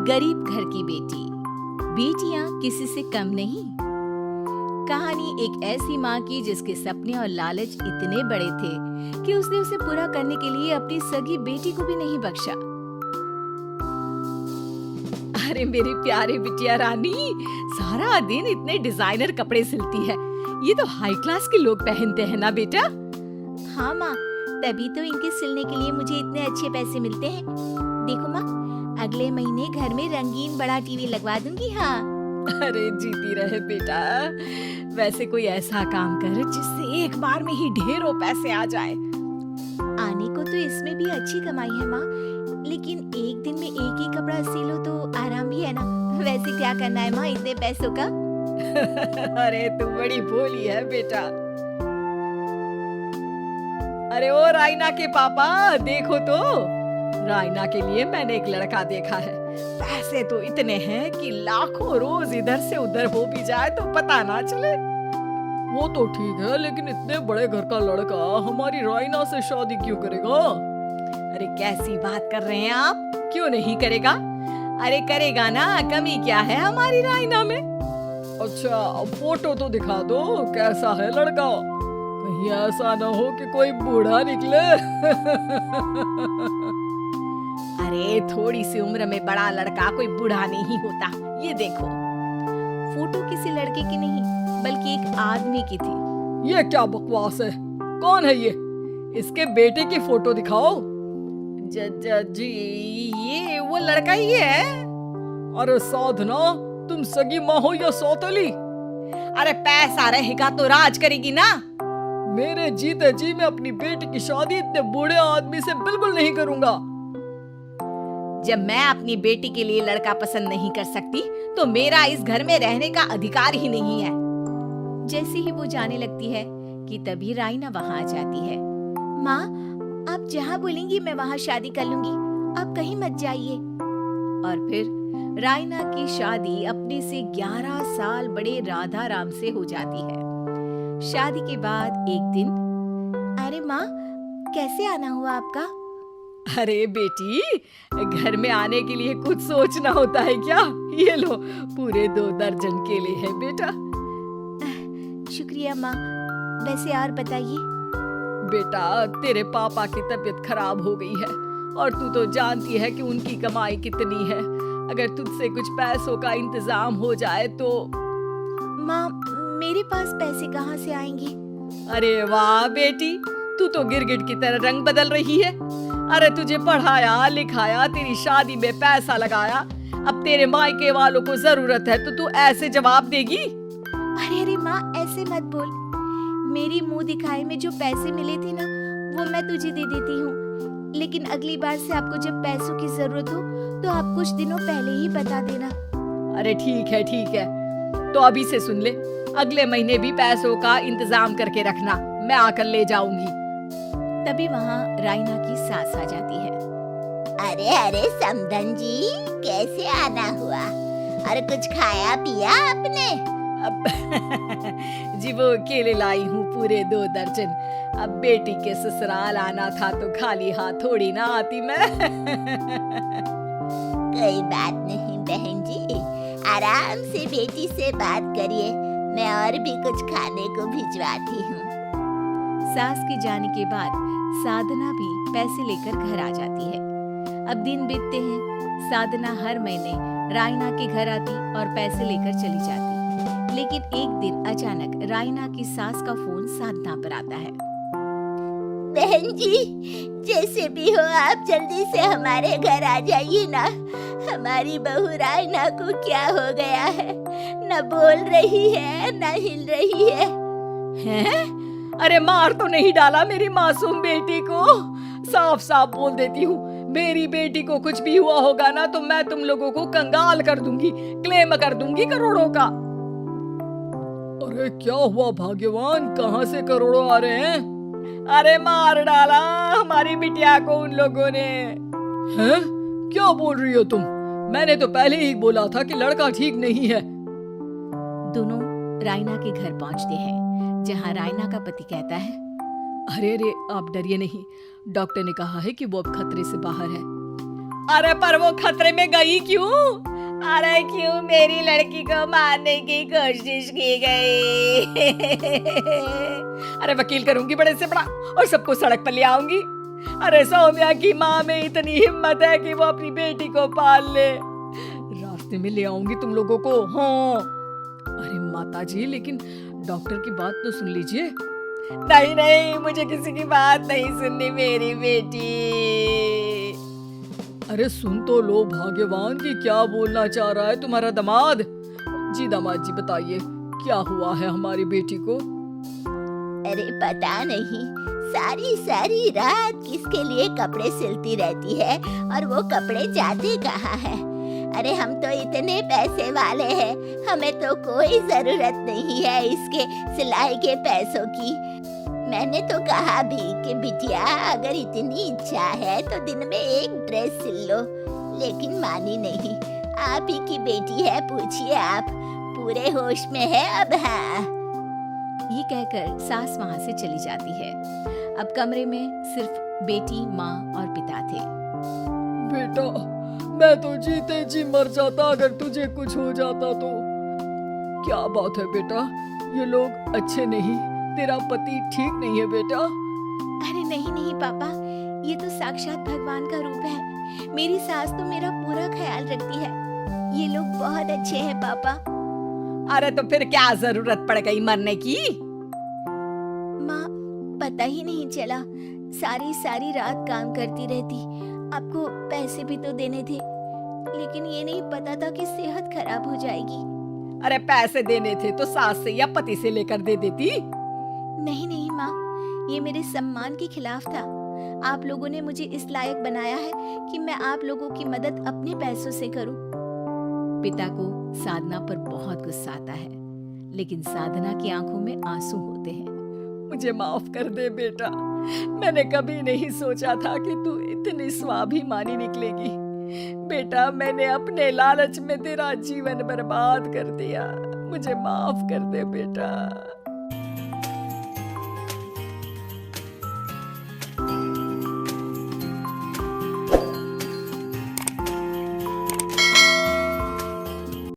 गरीब घर की बेटी, बेटियां किसी से कम नहीं। कहानी एक ऐसी माँ की जिसके सपने और लालच इतने बड़े थे कि उसने उसे पूरा करने के लिए अपनी सगी बेटी को भी नहीं बख्शा। अरे मेरी प्यारी बिटिया रानी, सारा दिन इतने डिजाइनर कपड़े सिलती है। ये तो हाई क्लास के लोग पहनते हैं ना बेटा? हाँ माँ, तभी तो इनके सिलने के लिए मुझे इतने अच्छे पैसे मिलते हैं। देखो माँ, अगले महीने घर में रंगीन बड़ा टीवी लगवा दूंगी। हाँ। अरे जीती रहे बेटा। वैसे कोई ऐसा काम कर जिससे एक बार में ही ढेरों पैसे आ जाए। आने को तो इसमें भी अच्छी कमाई है माँ, लेकिन एक दिन में एक ही कपड़ा सिलो तो आराम भी है ना। वैसे क्या करना है माँ इतने पैसों का? अरे तू बड़ी भोली है बेटा। अरे ओ रायना के पापा, देखो तो, रायना के लिए मैंने एक लड़का देखा है। पैसे तो इतने हैं कि लाखों रोज इधर से उधर हो भी जाए तो पता ना चले। वो तो ठीक है, लेकिन इतने बड़े घर का लड़का हमारी रायना से शादी क्यों करेगा? अरे कैसी बात कर रहे हैं आप? क्यों नहीं करेगा? अरे करेगा ना, कमी क्या है हमारी रायना में? अच्छा, अब फोटो तो दिखा दो, कैसा है लड़का? कहीं ऐसा ना हो कि कोई बूढ़ा निकले। अरे थोड़ी सी उम्र में बड़ा लड़का कोई बूढ़ा नहीं होता। ये देखो, फोटो किसी लड़के की नहीं बल्कि एक आदमी की थी। ये क्या बकवास है? कौन है ये? इसके बेटे की फोटो दिखाओ। जी ये वो लड़का ही है। अरे साधना, तुम सगी माँ हो या सौतेली? अरे पैसा रहेगा तो राज करेगी ना। मेरे जीते जी मैं अपनी बेटी की शादी इतने बूढ़े आदमी से बिल्कुल नहीं करूंगा। जब मैं अपनी बेटी के लिए लड़का पसंद नहीं कर सकती तो मेरा इस घर में रहने का अधिकार ही नहीं है। जैसे ही वो जाने लगती है कि तभी रायना वहाँ आ जाती है। माँ, आप जहाँ बोलेंगी मैं वहाँ शादी कर लूंगी, आप कहीं मत जाइए। और फिर रायना की शादी अपने से 11 साल बड़े राधा राम से हो जाती है। शादी के बाद एक दिन, अरे माँ, कैसे आना हुआ आपका? अरे बेटी, घर में आने के लिए कुछ सोचना होता है क्या? ये लो, पूरे 2 दर्जन केले हैं बेटा। शुक्रिया माँ। वैसे और बताइए। बेटा, तेरे पापा की तबीयत खराब हो गई है और तू तो जानती है कि उनकी कमाई कितनी है। अगर तुझसे कुछ पैसों का इंतजाम हो जाए तो। माँ, मेरे पास पैसे कहाँ से आएंगे? अरे वाह बेटी, तू तो गिरगिट की तरह रंग बदल रही है। अरे तुझे पढ़ाया लिखाया, तेरी शादी में पैसा लगाया, अब तेरे मायके वालों को जरूरत है तो तू ऐसे जवाब देगी? अरे अरे माँ, ऐसे मत बोल। मेरी मुंह दिखाए में जो पैसे मिले थे ना, वो मैं तुझे दे देती हूँ, लेकिन अगली बार से आपको जब पैसों की जरूरत हो तो आप कुछ दिनों पहले ही बता देना। अरे ठीक है, तो अभी से सुन ले, अगले महीने भी पैसों का इंतजाम करके रखना, मैं आकर ले जाऊंगी। तभी वहाँ रायना की सास आ जाती है। अरे अरे समधन जी, कैसे आना हुआ? अरे कुछ खाया पिया आपने? जी वो केले लाई हूँ पूरे 2 दर्जन। अब बेटी के ससुराल आना था तो खाली हाथ थोड़ी ना आती मैं। कोई बात नहीं बहन जी, आराम से बेटी से बात करिए, मैं और भी कुछ खाने को भिजवाती हूँ। सास के जाने के बाद साधना भी पैसे लेकर घर आ जाती है। अब दिन बीतते हैं, साधना हर महीने रायना के घर आती और पैसे लेकर चली जाती। लेकिन एक दिन अचानक रायना की सास का फोन साधना पर आता है। बहन जी, जैसे भी हो आप जल्दी से हमारे घर आ जाइए ना। हमारी बहू रायना को क्या हो गया है? न बोल रही है न हिल रही है। हैं? अरे मार तो नहीं डाला मेरी मासूम बेटी को? साफ साफ बोल देती हूँ, मेरी बेटी को कुछ भी हुआ होगा ना तो मैं तुम लोगों को कंगाल कर दूंगी, क्लेम कर दूंगी करोड़ों का। अरे क्या हुआ भाग्यवान, कहाँ से करोड़ों आ रहे हैं? अरे मार डाला हमारी बिटिया को उन लोगों ने। हैं? क्या बोल रही हो तुम? मैंने तो पहले ही बोला था कि लड़का ठीक नहीं है। दोनों रायना के घर पहुंचते हैं, जहां रायना का पति कहता है, अरे आप डरिए नहीं, डॉक्टर ने कहा है कि वो अब खतरे से बाहर है। अरे पर वो खतरे में गई क्यों? अरे क्यों मेरी लड़की को मारने की कोशिश की गई। अरे वकील करूंगी बड़े से बड़ा और सबको सड़क पर ले आऊंगी। अरे सौम्या की माँ में इतनी हिम्मत है कि वो अपनी बेटी को पाल ले। रास्ते में ले आऊंगी तुम लोगों को। हाँ अरे माता जी, लेकिन डॉक्टर की बात तो सुन लीजिए। नहीं नहीं, मुझे किसी की बात नहीं सुननी मेरी बेटी। अरे सुन तो लो भाग्यवान की क्या बोलना चाह रहा है तुम्हारा दामाद। जी दामाद जी बताइए क्या हुआ है हमारी बेटी को। अरे पता नहीं, सारी सारी रात किसके लिए कपड़े सिलती रहती है और वो कपड़े जाते कहाँ हैं। अरे हम तो इतने पैसे वाले हैं, हमें तो कोई जरूरत नहीं है इसके सिलाई के पैसों की। मैंने तो कहा भी कि बिटिया अगर इतनी इच्छा है तो दिन में एक ड्रेस सिल लो, लेकिन मानी नहीं। आप ही की बेटी है, पूछिए आप, पूरे होश में है अब। हाँ, ये कहकर सास वहां से चली जाती है। अब कमरे में सिर्फ बेटी, माँ और पिता थे। बेटा मैं तो जीते जी मर जाता अगर तुझे कुछ हो जाता तो। क्या बात है बेटा, ये लोग अच्छे नहीं, तेरा पति ठीक नहीं है बेटा। अरे नहीं नहीं पापा, ये तो साक्षात भगवान का रूप है। मेरी सास तो मेरा पूरा ख्याल रखती है। ये लोग बहुत अच्छे हैं पापा। अरे तो फिर क्या जरूरत पड़ गई मरने की? माँ पता ही नहीं चला, सारी सारी रात काम करती रहती। आपको पैसे भी तो देने थे, लेकिन ये नहीं पता था कि सेहत खराब हो जाएगी। अरे पैसे देने थे तो सास से या पति से लेकर दे देती। नहीं नहीं माँ, ये मेरे सम्मान के खिलाफ था। आप लोगों ने मुझे इस लायक बनाया है कि मैं आप लोगों की मदद अपने पैसों से करूं। पिता को साधना पर बहुत गुस्सा आता है, लेकिन साधना की आंखों में आंसू होते हैं। मुझे माफ कर दे बेटा, मैंने कभी नहीं सोचा था कि तू इतनी स्वाभिमानी निकलेगी। बेटा मैंने अपने लालच में तेरा जीवन बर्बाद कर दिया, मुझे माफ कर दे बेटा।